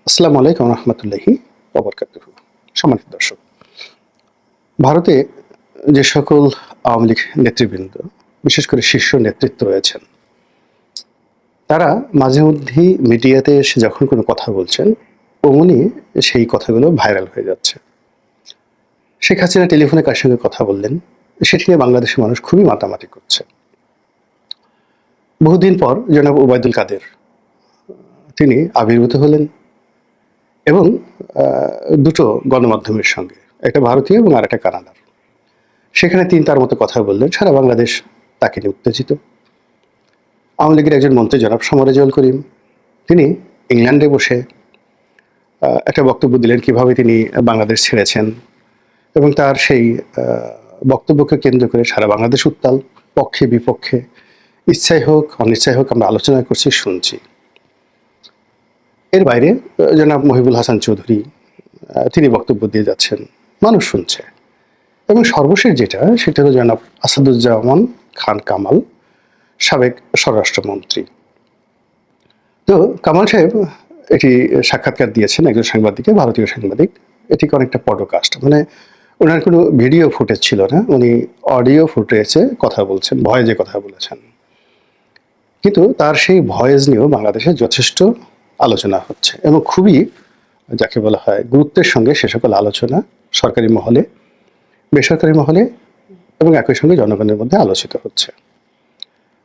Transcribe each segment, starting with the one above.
আসসালামু আলাইকুম রহমতুল্লাহি ওবরকাতুহু। সম্মানিত দর্শক, ভারতে যে সকল আওয়ামী লীগ নেতৃবৃন্দ, বিশেষ করে শীর্ষ নেতৃত্ব রয়েছেন, তারা মাঝে মধ্যেই মিডিয়াতে এসে যখন কোনো কথা বলছেন, অমনি সেই কথাগুলো ভাইরাল হয়ে যাচ্ছে। শেখ হাসিনা টেলিফোনে কার সঙ্গে কথা বললেন, সেটি নিয়ে বাংলাদেশের মানুষ খুবই মাতামাতি করছে। বহুদিন পর জনাব ওবায়দুল কাদের তিনি আবির্ভূত হলেন এবং দুটো গণমাধ্যমের সঙ্গে, একটা ভারতীয় এবং আর একটা কানাডার। সেখানে তিনি তার মতো কথা বললেন, সারা বাংলাদেশ তাকে নিয়ে উত্তেজিত। আওয়ামী লীগের একজন মন্ত্রী জনাব সমরেজল করিম, তিনি ইংল্যান্ডে বসে একটা বক্তব্য দিলেন কিভাবে তিনি বাংলাদেশ ছেড়েছেন, এবং তার সেই বক্তব্যকে কেন্দ্র করে সারা বাংলাদেশ উত্তাল, পক্ষে বিপক্ষে, ইচ্ছাই হোক অনিচ্ছাই হোক আমরা আলোচনা করছি, শুনছি। এর বাইরে জনাব মহিবুল হাসান চৌধুরী তিনি বক্তব্য দিয়ে যাচ্ছেন, মানুষ শুনছে। এবং সর্বশেষ যেটা, সেটা হলো জনাব আসাদুজ্জামান খান কামাল, সাবেক স্বরাষ্ট্রমন্ত্রী। তো কামাল সাহেব এটি সাক্ষাৎকার দিয়েছেন একজন সাংবাদিককে, ভারতীয় সাংবাদিক। এটিকে অনেকটা পডকাস্ট, মানে ওনার কোনো ভিডিও ফুটেজ ছিল না, উনি অডিও ফুটেজে কথা বলছেন, ভয়েসে কথা বলেছেন। কিন্তু তার সেই ভয়েস নিয়েও বাংলাদেশে যথেষ্ট আলোচনা হচ্ছে, এবং খুবই যাকে বলা হয় গুরুত্বের সঙ্গে সে সকল আলোচনা সরকারি মহলে, বেসরকারি মহলে এবং একই সঙ্গে জনগণের মধ্যে আলোচিত হচ্ছে।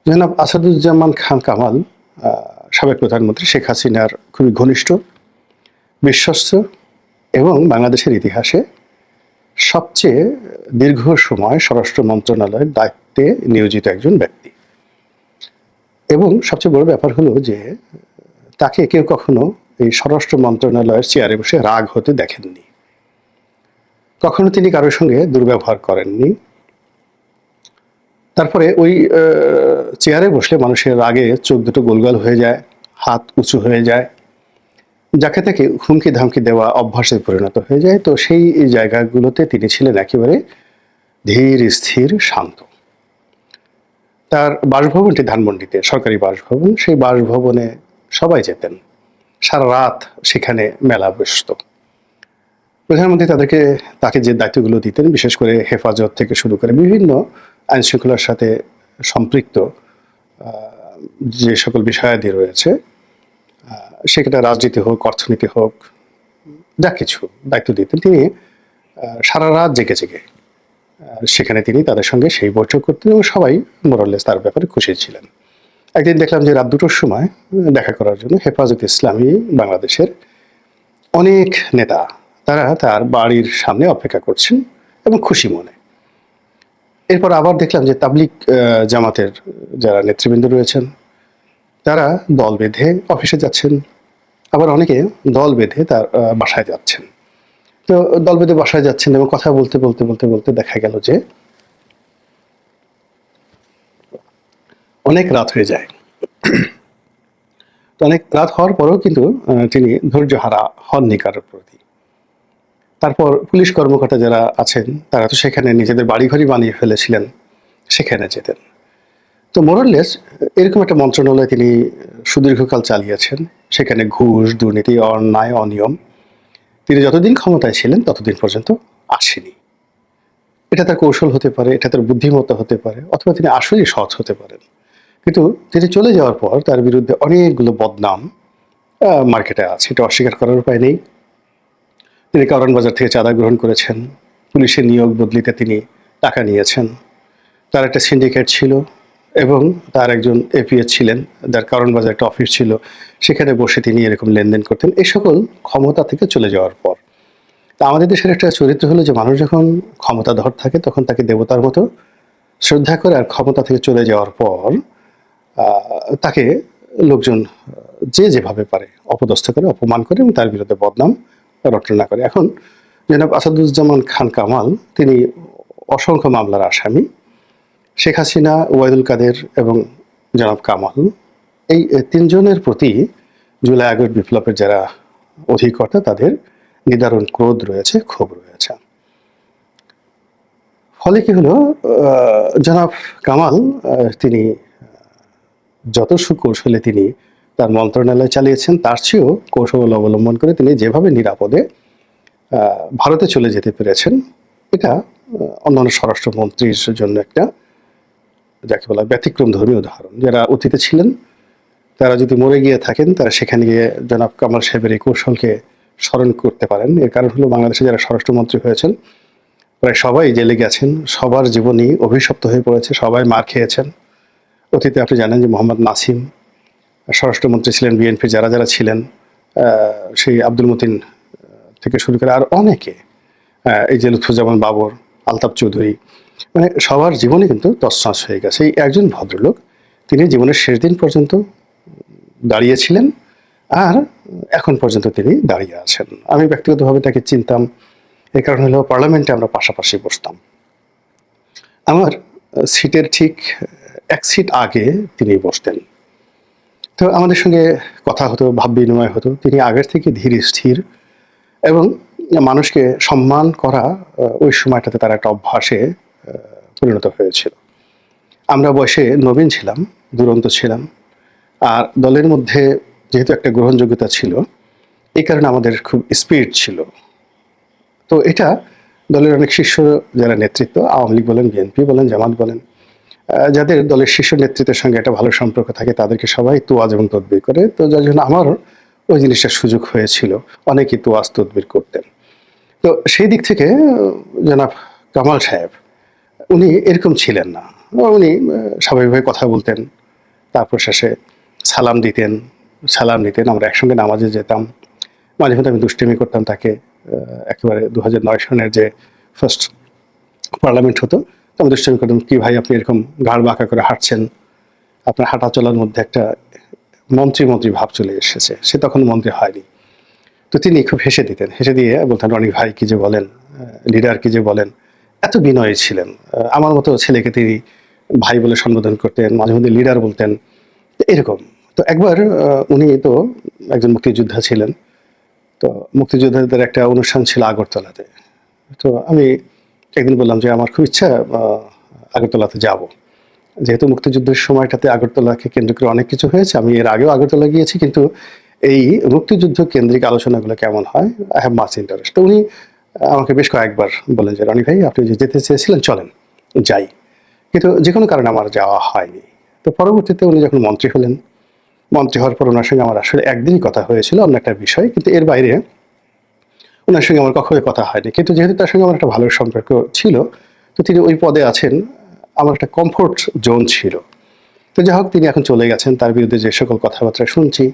জনাব আসাদুজ্জামান খান কামাল সাবেক প্রধানমন্ত্রী শেখ হাসিনার খুবই ঘনিষ্ঠ, বিশ্বস্ত এবং বাংলাদেশের ইতিহাসে সবচেয়ে দীর্ঘ সময় স্বরাষ্ট্র মন্ত্রণালয়ের দায়িত্বে নিয়োজিত একজন ব্যক্তি। এবং সবচেয়ে বড় ব্যাপার হলো যে তাকে কেউ কখনো এই স্বরাষ্ট্র মন্ত্রণালয়ের চেয়ারে বসে রাগ হতে দেখেননি, কখনো তিনি কারোর সঙ্গে দুর্ব্যবহার করেননি। তারপরে ওই চেয়ারে বসলে মানুষের রাগে চোখ দুটো গোলগাল হয়ে যায়, হাত উঁচু হয়ে যায়, যাকে তাকে হুমকি ধামকি দেওয়া অভ্যাসে পরিণত হয়ে যায়। তো সেই জায়গাগুলোতে তিনি ছিলেন একেবারে ধীর স্থির শান্ত। তার বাসভবনটি ধানমন্ডিতে, সরকারি বাসভবন, সেই বাসভবনে সবাই যেতেন, সারা রাত সেখানে মেলা বসত। প্রধানমন্ত্রী তাকে যে দায়িত্বগুলো দিতেন, বিশেষ করে হেফাজত থেকে শুরু করে বিভিন্ন আইন শৃঙ্খলার সাথে সম্পৃক্ত যে সকল বিষয়াদি রয়েছে, সেখানে রাজনীতি হোক, অর্থনীতি হোক, যা কিছু দায়িত্ব দিতেন, তিনি সারা রাত জেগে জেগে সেখানে তিনি তাদের সঙ্গে সেই বৈঠক করতেন, এবং সবাই মোরাললেস তার ব্যাপারে খুশি ছিলেন। একদিন দেখলাম যে রাত 2টোর সময় দেখা করার জন্য হেফাজত ইসলামী বাংলাদেশের অনেক নেতা তারা তার বাড়ির সামনে অপেক্ষা করছেন এবং খুশি মনে। এরপর আবার দেখলাম যে তাবলিগ জামাতের যারা নেতৃবৃন্দ রয়েছেন, তারা দল বেঁধে অফিসে যাচ্ছেন, আবার অনেকে দল বেঁধে তার বাসায় যাচ্ছেন। তো দল বেঁধে বাসায় যাচ্ছেন এবং কথা বলতে বলতে বলতে বলতে দেখা গেল যে অনেক রাত হয়ে যায়। তো অনেক রাত হওয়ার পরেও কিন্তু তিনি ধৈর্য হারা হননি কারোর প্রতি। তারপর পুলিশ কর্মকর্তা যারা আছেন, তারা তো সেখানে নিজেদের বাড়িঘরই বানিয়ে ফেলেছিলেন, সেখানে যেতেন। তো মোরাললেস এরকম একটা মন্ত্রণালয় তিনি সুদীর্ঘকাল চালিয়েছেন। সেখানে ঘুষ, দুর্নীতি, অন্যায়, অনিয়ম তিনি যতদিন ক্ষমতায় ছিলেন ততদিন পর্যন্ত আসেনি। এটা তার কৌশল হতে পারে, এটা তার বুদ্ধিমত্তা হতে পারে, অথবা তিনি আসলেই সৎ হতে পারেন। কিন্তু তিনি চলে যাওয়ার পর তার বিরুদ্ধে অনেকগুলো বদনাম মার্কেটে আছে, এটা অস্বীকার করার উপায় নেই। তিনি কারণ বাজার থেকে চাঁদা গ্রহণ করেছেন, পুলিশের নিয়োগ বদলিতে তিনি টাকা নিয়েছেন, তার একটা সিন্ডিকেট ছিল, এবং তার একজন এপিএস ছিলেন, যার কারণ বাজার একটা অফিস ছিল, সেখানে বসে তিনি এরকম লেনদেন করতেন। এই সকল ক্ষমতা থেকে চলে যাওয়ার পর তা আমাদের দেশের একটা চরিত্র হলো যে মানুষ যখন ক্ষমতাধর থাকে তখন তাকে দেবতার মতো শ্রদ্ধা করে, আর ক্ষমতা থেকে চলে যাওয়ার পর তাকে লোকজন যে যেভাবে পারে অপদস্থ করে, অপমান করে এবং তার বিরুদ্ধে বদনাম রটনা করে। এখন জনাব আসাদুজ্জামান খান কামাল তিনি অসংখ্য মামলার আসামি। শেখ হাসিনা, ওবায়দুল কাদের এবং জনাব কামাল, এই তিনজনের প্রতি জুলাই আগস্ট বিপ্লবের যারা অধিকর্তা, তাদের নিদারুণ ক্রোধ রয়েছে, ক্ষোভ রয়েছে। ফলে কি হলো, জনাব কামাল তিনি যত সুকৌশলে তিনি তার মন্ত্রণালয় চালিয়েছেন, তার চেয়েও কৌশল অবলম্বন করে তিনি যেভাবে নিরাপদে ভারতে চলে যেতে পেরেছেন, এটা অন্যান্য স্বরাষ্ট্রমন্ত্রীর জন্য একটা যাকে বলা ব্যতিক্রম ধর্মী উদাহরণ। যারা অতীতে ছিলেন তারা যদি মরে গিয়ে থাকেন, তারা সেখানে গিয়ে জনাব কামাল সাহেবের এই কৌশলকে স্মরণ করতে পারেন। এর কারণ হলো বাংলাদেশে যারা স্বরাষ্ট্রমন্ত্রী হয়েছেন প্রায় সবাই জেলে গেছেন, সবার জীবনই অভিশপ্ত হয়ে পড়েছে, সবাই মার খেয়েছেন। অতীতে আপনি জানেন যে মোহাম্মদ নাসিম স্বরাষ্ট্রমন্ত্রী ছিলেন, বিএনপির যারা যারা ছিলেন, সেই আব্দুল মতিন থেকে শুরু করে আর অনেকে, এই যে লুৎফুজ্জামান বাবর, আলতাফ চৌধুরী, মানে সবার জীবনে কিন্তু তছনছ হয়ে গেছে। এই একজন ভদ্রলোক তিনি জীবনের শেষ দিন পর্যন্ত দাঁড়িয়েছিলেন আর এখন পর্যন্ত তিনি দাঁড়িয়ে আছেন। আমি ব্যক্তিগতভাবে তাকে চিনতাম, এর কারণ হলো পার্লামেন্টে আমরা পাশাপাশি বসতাম। আমার সিটের ঠিক এক সিট আগে তিনি বসতেন। তো আমাদের সঙ্গে কথা হতো, ভাব বিনিময় হতো। তিনি আগের থেকে ধীর স্থির এবং মানুষকে সম্মান করা ওই সময়টাতে তার একটা অভ্যাসে পরিণত হয়েছিল। আমরা বয়সে নবীন ছিলাম, দুরন্ত ছিলাম, আর দলের মধ্যে যেহেতু একটা গ্রহণযোগ্যতা ছিল, এই কারণে আমাদের খুব স্পিরিট ছিল। তো এটা দলের অনেক শীর্ষ যারা নেতৃত্ব, আওয়ামী লীগ বলেন, বিএনপি বলেন, জামাত বলেন, যাদের দলের শীর্ষ নেতৃত্বের সঙ্গে একটা ভালো সম্পর্ক থাকে তাদেরকে সবাই তোয়াজ এবং তদবির করে। তো যার জন্য আমারও ওই জিনিসটার সুযোগ হয়েছিল, অনেকেই তোয়াজ তদবির করতেন। তো সেই দিক থেকে জনাব কামাল সাহেব উনি এরকম ছিলেন না। উনি স্বাভাবিকভাবে কথা বলতেন, তারপর শেষে সালাম দিতেন, সালাম নিতেন। আমরা একসঙ্গে নামাজে যেতাম, মাঝে মধ্যে আমি দুষ্টিমি করতাম তাকে। একেবারে 2009 সনের যে ফার্স্ট পার্লামেন্ট হতো, তো আমি দুষ্টিমি করতাম, কি ভাই আপনি এরকম ঘাড় বাঁকা করে হাঁটছেন, আপনার হাঁটা চলার মধ্যে একটা মন্ত্রী মন্ত্রী ভাব চলে এসেছে। সে তখন মন্ত্রী হয়নি। তো তিনি খুব হেসে দিতেন, হেসে দিয়ে বলতেন, রনি ভাই কি যে বলেন, লিডার কি যে বলেন। এত বিনয়ী ছিলেন। আমার মতো ছেলেকে তিনি ভাই বলে সম্বোধন করতেন, মাঝে মধ্যে লিডার বলতেন, এরকম। তো একবার উনি তো একজন মুক্তিযোদ্ধা ছিলেন। তো মুক্তিযোদ্ধাদের একটা অনুষ্ঠান ছিল আগরতলাতে। তো আমি একদিন বললাম যে আমার খুব ইচ্ছা আগরতলাতে যাব। যেহেতু মুক্তিযুদ্ধের সময়টাতে আগরতলাকে কেন্দ্র করে অনেক কিছু হয়েছে, আমি এর আগেও আগরতলা গিয়েছি, কিন্তু এই মুক্তিযুদ্ধ কেন্দ্রিক আলোচনাগুলো কেমন হয়, আই হ্যাভ মাচ ইন্টারেস্ট। তো উনি আমাকে বেশ কয়েকবার বলেন যে, রনি ভাই আপনি যে যেতে চেয়েছিলেন চলেন যাই, কিন্তু যে কোনো কারণে আমার যাওয়া হয়নি। তো পরবর্তীতে উনি যখন মন্ত্রী হলেন, মন্ত্রী হওয়ার পর ওনার সঙ্গে আমার আসলে একদিনই কথা হয়েছিল অন্য একটা বিষয়, কিন্তু এর বাইরে ওনার সঙ্গে আমার কখনোই কথা হয়নি। কিন্তু যেহেতু তার সঙ্গে আমার একটা ভালো সম্পর্ক ছিল, তো তিনি ওই পদে আছেন, আমার একটা কমফোর্ট জোন ছিল। তো যাই হোক, তিনি এখন চলে গেছেন, তার বিরুদ্ধে যে সকল কথাবার্তা শুনছি,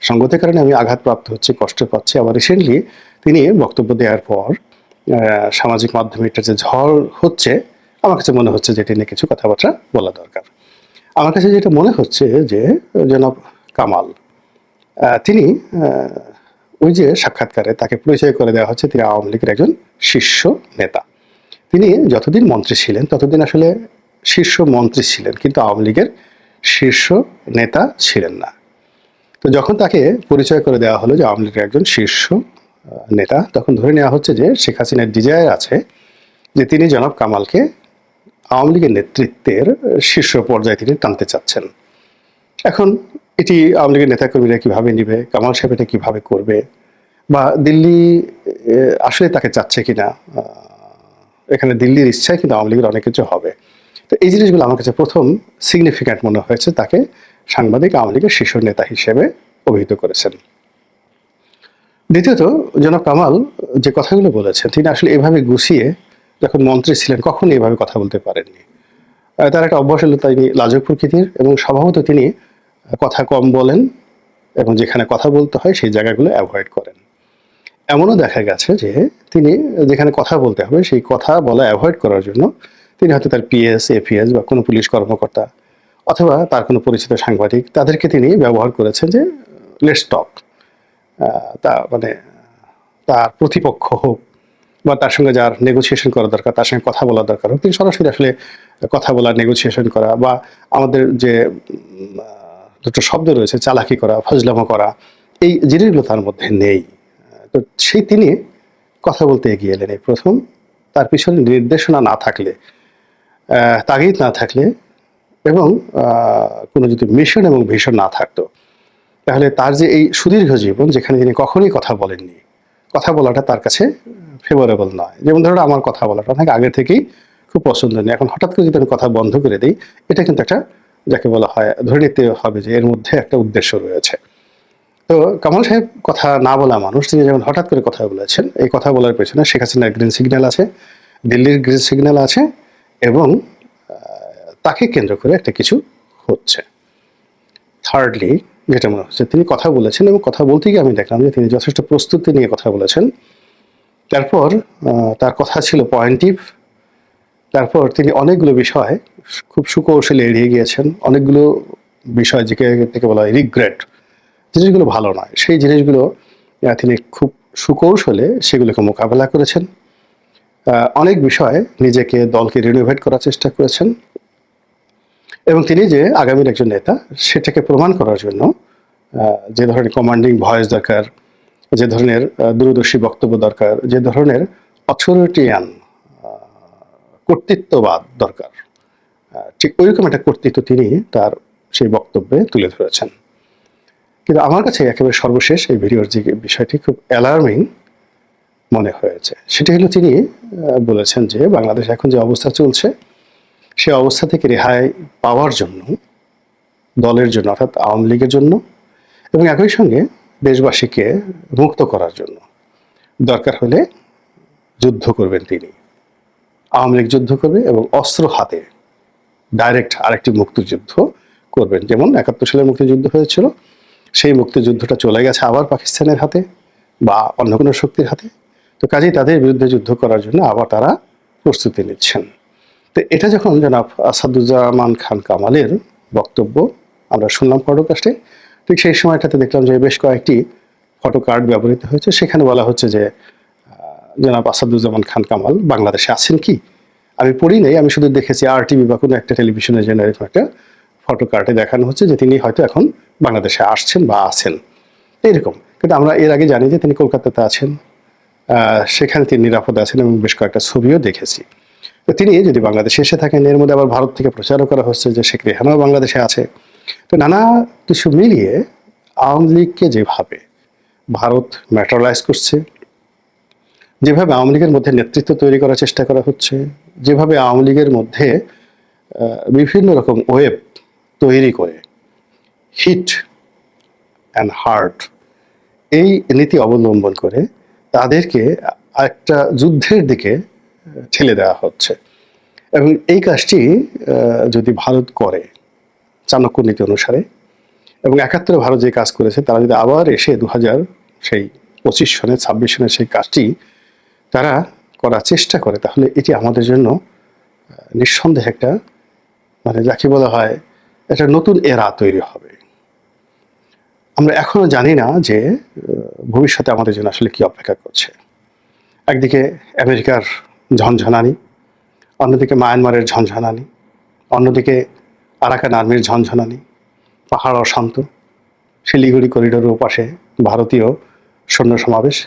সঙ্গতের কারণে আমি আঘাতপ্রাপ্ত হচ্ছি, কষ্ট পাচ্ছি। আবার রিসেন্টলি তিনি বক্তব্য দেওয়ার পর সামাজিক মাধ্যমে এটা যে ঝড় হচ্ছে, আমার কাছে মনে হচ্ছে যে এটা নিয়ে কিছু কথাবার্তা বলা দরকার। আমার কাছে যেটা মনে হচ্ছে যে জনাব কামাল তিনি ওই যে সাক্ষাৎকারে তাকে পরিচয় করে দেওয়া হচ্ছে তিনি আওয়ামী লীগের একজন শীর্ষ নেতা। তিনি যতদিন মন্ত্রী ছিলেন ততদিন আসলে শীর্ষ মন্ত্রী ছিলেন, কিন্তু আওয়ামী লীগের শীর্ষ নেতা ছিলেন না। তো যখন তাকে পরিচয় করে দেওয়া হলো যে আওয়ামী লীগের একজন শীর্ষ নেতা, তখন ধরে নেওয়া হচ্ছে যে শেখ হাসিনার ডিজায়ার আছে যে তিনি জনাব কামালকে আওয়ামী লীগের নেতৃত্বের শীর্ষ পর্যায়ে তিনি টানতে চাচ্ছেন। এখন এটি আওয়ামী লীগের নেতাকর্মীরা কিভাবে নিবে, কামাল সাহেব এটা কিভাবে করবে, বা দিল্লি আসলে তাকে চাচ্ছে কিনা, এখানে দিল্লির ইচ্ছায় কিন্তু আওয়ামী লীগের অনেক কিছু হবে। তো এই জিনিসগুলো আমার কাছে প্রথম সিগনিফিক্যান্ট মনে হয়েছে, তাকে সাংবাদিক আওয়ামী লীগের শীর্ষ নেতা হিসেবে অভিহিত করেছেন। দ্বিতীয়ত, জনাব কামাল যে কথাগুলো বলেছেন তিনি আসলে এভাবে গুছিয়ে যখন মন্ত্রী ছিলেন কখনো এভাবে কথা বলতে পারেননি। তার একটা অভ্যাস হলো তিনি লাজুক প্রকৃতির, এবং স্বভাবত তিনি কথা কম বলেন এবং যেখানে কথা বলতে হয় সেই জায়গাগুলো অ্যাভয়েড করেন। এমনও দেখা গেছে যে তিনি যেখানে কথা বলতে হবে সেই কথা বলা অ্যাভয়েড করার জন্য তিনি হয়তো তার পিএস, এপিএস বা কোনো পুলিশ কর্মকর্তা অথবা তার কোনো পরিচিত সাংবাদিক তাদেরকে তিনি ব্যবহার করেছেন যে লেটস টক, তা মানে তার প্রতিপক্ষ হোক বা তার সঙ্গে যার নেগোসিয়েশন করা দরকার, তার সঙ্গে কথা বলা দরকার হোক, তিনি সরাসরি আসলে কথা বলা, নেগোসিয়েশন করা, বা আমাদের যে দুটো শব্দ রয়েছে চালাকি করা, ফজলামো করা, এই জিনিসগুলো তার মধ্যে নেই। তো সেই তিনি কথা বলতে এগিয়ে এলেন এই প্রথম। তার পিছনে নির্দেশনা না থাকলে, তাগিদ না থাকলে, এবং কোনো যদি মিশন এবং ভিশন না থাকতো, তাহলে তার যে এই সুদীর্ঘ জীবন, যেখানে তিনি কখনোই কথা বলেননি, কথা বলাটা তার কাছে ফেভারেবল নয়। যেমন ধরুন আমার কথা বলাটা অনেক আগে থেকেই খুব পছন্দনীয়, এখন হঠাৎ করে যদি আমি কথা বন্ধ করে দিই, এটা কিন্তু একটা, যাকে বলা হয়, ধরে নিতে হবে যে এর মধ্যে একটা উদ্দেশ্য রয়েছে। তো কামাল সাহেব কথা না বলা মানুষ, তিনি যেমন হঠাৎ করে কথা বলেছেন, এই কথা বলার পেছনে শেখ হাসিনার গ্রিন সিগন্যাল আছে, দিল্লির গ্রিন সিগন্যাল আছে, এবং তাকে কেন্দ্র করে একটা কিছু হচ্ছে। থার্ডলি যেটা মনে হচ্ছে, তিনি কথা বলেছেন এবং কথা বলতে গিয়ে আমি দেখলাম যে তিনি যথেষ্ট প্রস্তুতি নিয়ে কথা বলেছেন। তারপর তার কথা ছিল পয়েন্টিভ। তারপর তিনি অনেকগুলো বিষয় খুব সুকৌশলে এড়িয়ে গিয়েছেন। অনেকগুলো বিষয় যেটাকে বলা হয় রিগ্রেট, জিনিসগুলো ভালো নয়, সেই জিনিসগুলো তিনি খুব সুকৌশলে সেগুলোকে মোকাবেলা করেছেন। অনেক বিষয়ে নিজেকে, দলকে রিনোভেট করার চেষ্টা করেছেন, এবং তিনি যে আগামীর একজন নেতা সেটাকে প্রমাণ করার জন্য যে ধরনের কমান্ডিং ভয়েস দরকার, যে ধরনের দূরদর্শী বক্তব্য দরকার, যে ধরনের অথরিটিয়ান কর্তৃত্ববাদ দরকার, ঠিক ওইরকম একটা কর্তৃত্ব তিনি তার সেই বক্তব্যে তুলে ধরেছেন। কিন্তু আমার কাছে একেবারে সর্বশেষ এই ভিডিওর যে বিষয়টি খুব অ্যালার্মিং মনে হয়েছে, সেটি হলো তিনি বলেছেন যে বাংলাদেশ এখন যে অবস্থা চলছে, সে অবস্থা থেকে রেহাই পাওয়ার জন্য, দলের জন্য অর্থাৎ আওয়ামী লীগের জন্য, এবং একই সঙ্গে দেশবাসীকে মুক্ত করার জন্য দরকার হলে যুদ্ধ করবেন তিনি। আওয়ামী লীগ যুদ্ধ করবে এবং অস্ত্র হাতে ডাইরেক্ট আরেকটি মুক্তিযুদ্ধ করবেন। যেমন ৭১ সালে মুক্তিযুদ্ধ হয়েছিল, সেই মুক্তিযুদ্ধটা চলে গেছে আবার পাকিস্তানের হাতে বা অন্য কোনো শক্তির হাতে। তো কাজেই তাদের বিরুদ্ধে যুদ্ধ করার জন্য আবার তারা প্রস্তুতি নিচ্ছেন। তো এটা যখন জনাব আসাদুজ্জামান খান কামালের বক্তব্য আমরা শুনলাম পডকাস্টে, ঠিক সেই সময়টাতে দেখলাম যে বেশ কয়েকটি ফটো কার্ড ব্যবহৃত হয়েছে। সেখানে বলা হচ্ছে যে জনাব আসাদুজ্জামান খান কামাল বাংলাদেশে আছেন কি। আমি পড়ি নাই, আমি শুধু দেখেছি RTV বা কোনো একটা টেলিভিশনের জন্য এরকম একটা ফটো কার্ডে দেখানো হচ্ছে যে তিনি হয়তো এখন বাংলাদেশে আসছেন বা আছেন এরকম। কিন্তু আমরা এর আগে জানি যে তিনি কলকাতাতে আছেন, সেখানে তিনি নিরাপদে আছেন, এবং বেশ কয়েকটা ছবিও দেখেছি। তো তিনি যদি বাংলাদেশে এসে থাকেন, এর মধ্যে আবার ভারত থেকে প্রচারও করা হচ্ছে যে শেখ রেহানাও বাংলাদেশে আছে। তো নানা কিছু মিলিয়ে আওয়ামী লীগকে যেভাবে ভারত ম্যাটারালাইজ করছে, যেভাবে আওয়ামী লীগের মধ্যে নেতৃত্ব তৈরি করার চেষ্টা করা হচ্ছে, যেভাবে আওয়ামী লীগের মধ্যে বিভিন্ন রকম ওয়েব তৈরি করে হিট অ্যান্ড হার্ট এই নীতি অবলম্বন করে তাদেরকে একটা যুদ্ধের দিকে ঠেলে দেওয়া হচ্ছে। এবং এই কাজটি যদি ভারত করে চাণক্য নীতি অনুসারে, এবং ৭১ ভারত যে কাজ করেছে, তারা যদি আবার এসে 25 সনে 26 সনের সেই কাজটি তারা করার চেষ্টা করে, তাহলে এটি আমাদের জন্য নিঃসন্দেহে একটা, মানে যাকে বলা হয়, একটা নতুন এরা তৈরি হবে। আমরা এখনো জানি না যে ভবিষ্যতে আমাদের জন্য আসলে কি অপেক্ষা করছে। একদিকে আমেরিকার ঝনঝনানি, অন্যদিকে মায়ানমারের ঝনঝনানি, অন্যদিকে আরাকান আর্মির ঝনঝনানি, পাহাড় অশান্ত, শিলিগুড়ি করিডোরের ওপাশে ভারতীয় সৈন্য সমাবেশ,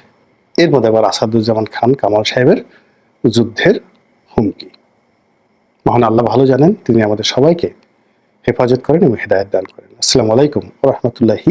এর মধ্যে আবার আসাদুজ্জামান খান কামাল সাহেবের যুদ্ধের হুমকি। মহান আল্লাহ ভালো জানেন, তিনি আমাদের সবাইকে হেফাজত করেন এবং হেদায়েত দান করেন। আসসালামু আলাইকুম ওয়া রাহমাতুল্লাহি